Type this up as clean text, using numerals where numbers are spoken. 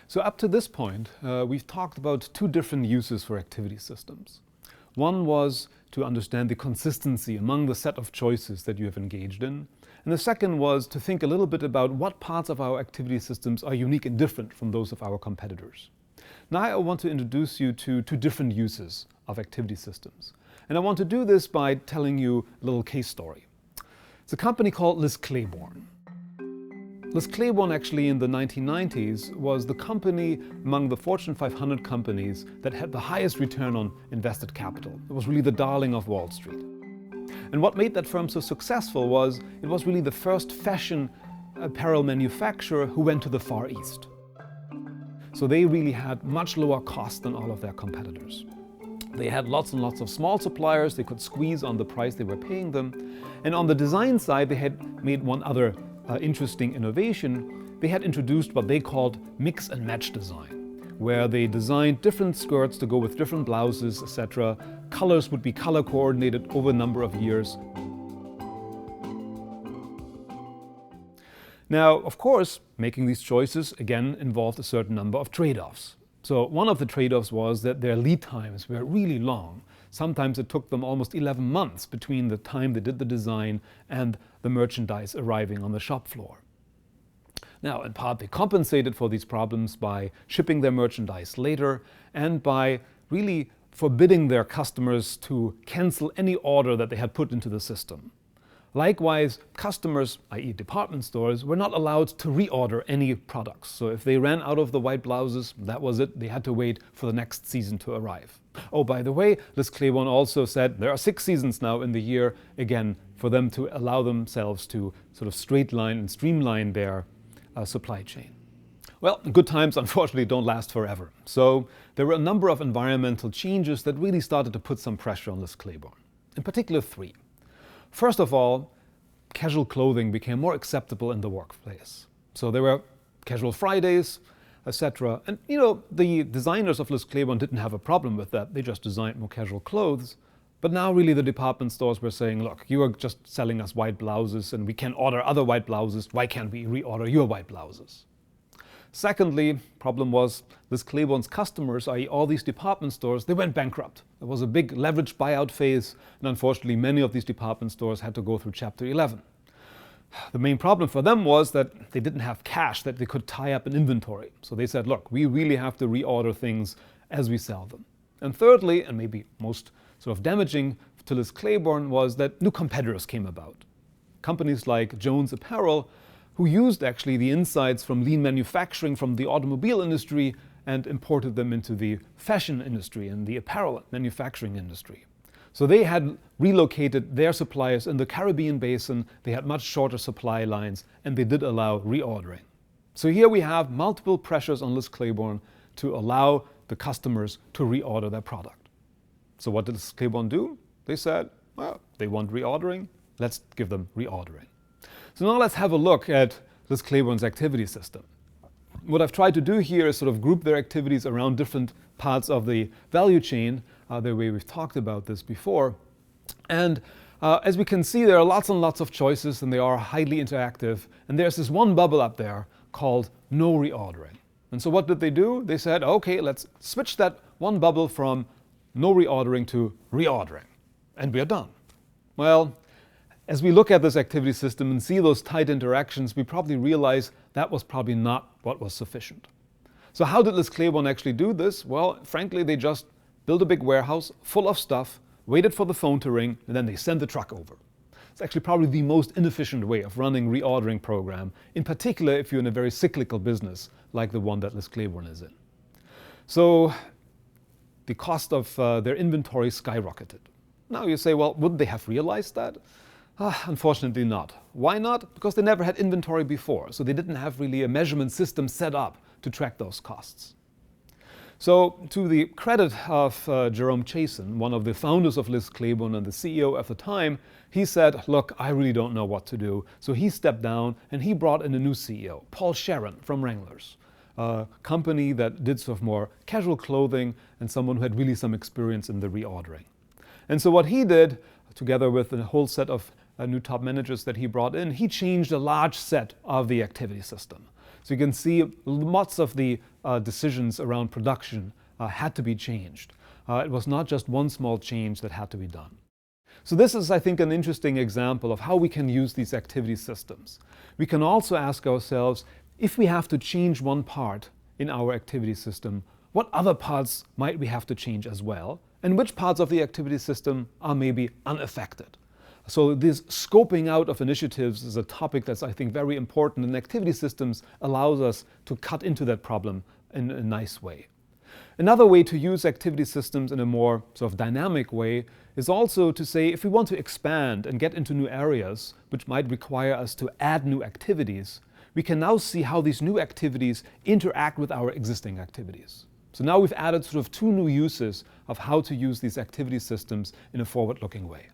So up to this point, we've talked about two different uses for activity systems. One was to understand the consistency among the set of choices that you have engaged in. And the second was to think a little bit about what parts of our activity systems are unique and different from those of our competitors. Now I want to introduce you to two different uses of activity systems. And I want to do this by telling you a little case story. It's a company called Liz Claiborne. Liz Claiborne actually in the 1990s was the company among the Fortune 500 companies that had the highest return on invested capital. It was really the darling of Wall Street. And what made that firm so successful was it was really the first fashion apparel manufacturer who went to the Far East. So they really had much lower cost than all of their competitors. They had lots and lots of small suppliers. They could squeeze on the price they were paying them. And on the design side, they had made one other interesting innovation. They had introduced what they called mix and match design, where they designed different skirts to go with different blouses, etc. Colors would be color coordinated over a number of years. Now, of course, making these choices again involved a certain number of trade-offs. So one of the trade-offs was that their lead times were really long. Sometimes it took them almost 11 months between the time they did the design and the merchandise arriving on the shop floor. Now, in part, they compensated for these problems by shipping their merchandise later and by really forbidding their customers to cancel any order that they had put into the system. Likewise, customers, i.e. department stores, were not allowed to reorder any products. So if they ran out of the white blouses, that was it. They had to wait for the next season to arrive. Oh, by the way, Liz Claiborne also said there are 6 seasons now in the year, again, for them to allow themselves to sort of straight line and streamline their supply chain. Well, good times unfortunately don't last forever. So there were a number of environmental changes that really started to put some pressure on Liz Claiborne. In particular, 3. First of all, casual clothing became more acceptable in the workplace. So there were casual Fridays, etc. And the designers of Liz Claiborne didn't have a problem with that. They just designed more casual clothes. But now really the department stores were saying, look, you are just selling us white blouses and we can order other white blouses. Why can't we reorder your white blouses? Secondly, problem was Liz Claiborne's customers, i.e. all these department stores, they went bankrupt. There was a big leveraged buyout phase, and unfortunately many of these department stores had to go through Chapter 11. The main problem for them was that they didn't have cash that they could tie up in inventory. So they said, look, we really have to reorder things as we sell them. And thirdly, and maybe most sort of damaging to Liz Claiborne, was that new competitors came about. Companies like Jones Apparel, who used actually the insights from lean manufacturing from the automobile industry and imported them into the fashion industry and the apparel manufacturing industry. So they had relocated their suppliers in the Caribbean basin, they had much shorter supply lines, and they did allow reordering. So here we have multiple pressures on Liz Claiborne to allow the customers to reorder their product. So what did Liz Claiborne do? They said, well, they want reordering, let's give them reordering. So now let's have a look at Liz Claiborne's activity system. What I've tried to do here is sort of group their activities around different parts of the value chain, the way we've talked about this before. And as we can see, there are lots and lots of choices and they are highly interactive. And there's this one bubble up there called no reordering. And so what did they do? They said, okay, let's switch that one bubble from no reordering to reordering. And we are done. Well, as we look at this activity system and see those tight interactions, we probably realize that was probably not what was sufficient. So how did Liz Claiborne actually do this? Well, frankly, they just built a big warehouse full of stuff, waited for the phone to ring, and then they sent the truck over. It's actually probably the most inefficient way of running reordering program, in particular if you're in a very cyclical business like the one that Liz Claiborne is in. So the cost of their inventory skyrocketed. Now you say, well, wouldn't they have realized that? Unfortunately not. Why not? Because they never had inventory before, so they didn't have really a measurement system set up to track those costs. So to the credit of Jerome Chasen, one of the founders of Liz Claiborne and the CEO at the time, he said, look, I really don't know what to do. So he stepped down and he brought in a new CEO, Paul Sharon from Wranglers, a company that did sort of more casual clothing and someone who had really some experience in the reordering. And so what he did, together with a whole set of new top managers that he brought in, he changed a large set of the activity system. So you can see lots of the decisions around production had to be changed. It was not just one small change that had to be done. So this is, I think, an interesting example of how we can use these activity systems. We can also ask ourselves, if we have to change one part in our activity system, what other parts might we have to change as well? And which parts of the activity system are maybe unaffected? So this scoping out of initiatives is a topic that's, I think, very important, and activity systems allows us to cut into that problem in a nice way. Another way to use activity systems in a more sort of dynamic way is also to say, if we want to expand and get into new areas which might require us to add new activities, we can now see how these new activities interact with our existing activities. So now we've added sort of two new uses of how to use these activity systems in a forward-looking way.